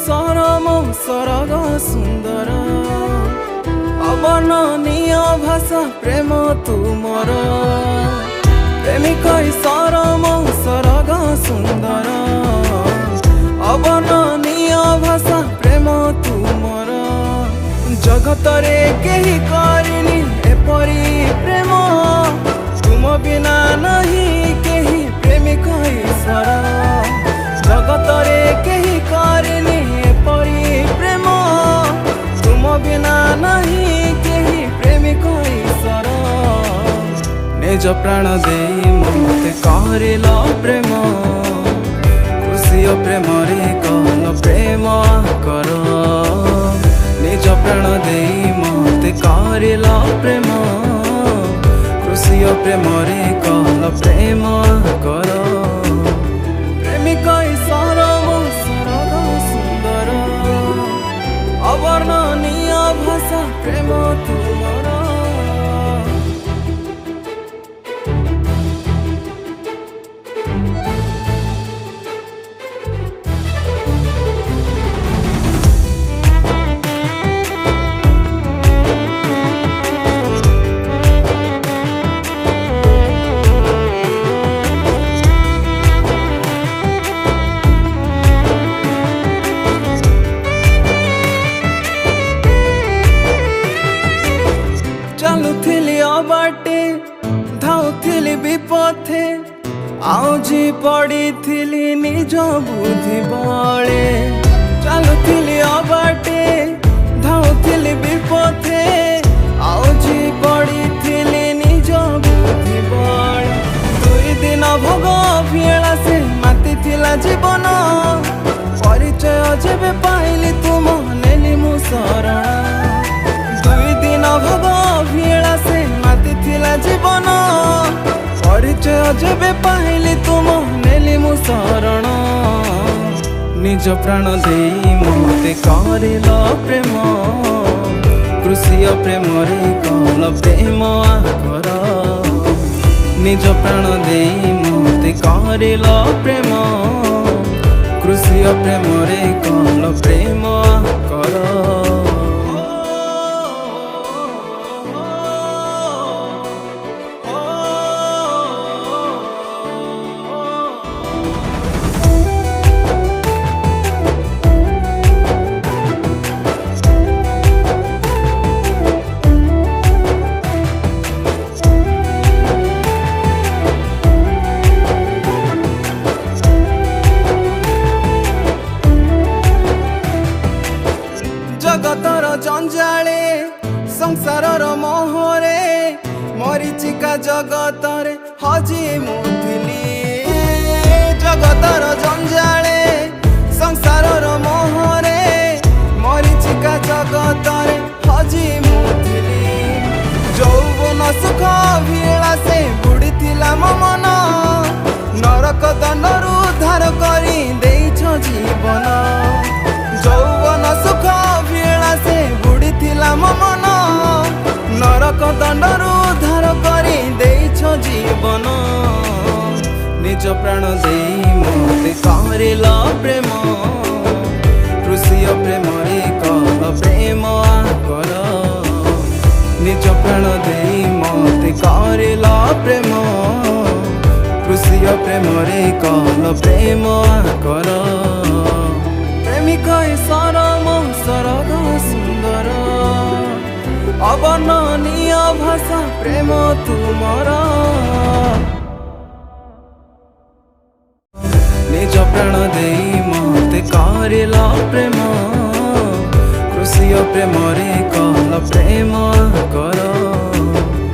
सरम सरग सुंदर अवर्णनीय भाषा प्रेम तुमर प्रेमिक सरम सरग सुंदर अवर्णनीय भाषा प्रेम तुमर जगत रे केही करिनी एपरी प्रेम तुम बिना नहीं केही प्रेमिक ईश्वर जगत रे केही करिनी एपरी प्रेम तुम बिना नहीं केही प्रेमिक ईश्वर निज प्राण देई मते करिल प्रेम खुशी प्रेम रे कहल प्रेम कर निज प्राण देई मते करिल प्रेम खुशी प्रेम रे कहल प्रेम कर प्रेमिक सरम सरग सुंदर अवर्णनीय भाषा प्रेम तुमर चलुथिली बाटे धाउथिली विपथे आउजी पड़ीथिली निज बुद्धि बळे चलुथिली बाटे धाउथिली विपथे आउजी पड़ीथिली निज बुद्धि बळे दुई दिन भोग भेला से मातिथिला जीवन परिचय जेबे पाइली तुम नेली मु शरण दुई दिन भोग भेला से मातिथिला जीवन परिचय जेबे पाइली तुम नेली मु शरण निज प्राण देई मते करिल प्रेम कृषि प्रेम रे कहल प्रेम कर निज प्राण देई मते करिल प्रेम कृषि प्रेम रे कहल प्रेम कर जगतर जंजाले संसारर मोहरे मरीचिका जगतरे हजी मुथिली जगतर जंजाले संसारर मोहरे मरीचिका जगतरे हजी मुथिली जौवन सुख भेला से बुड़ीथिला मो मन नरक दंडरू उद्धार करी देइछ जीवन जौवन सुख भेला से बुड़ीथिला मो मन नरक दंडरू उद्धार करी देइछ जीवन निज प्राण देई मते करिल प्रेम कृषि प्रेम रे कहल प्रेम कर निज प्राण देई मते करिल प्रेम कृषि प्रेम रे कहल प्रेम कर प्रेमिक सरम सरग सुंदर अवर्णनीय भाषा प्रेम तुमर।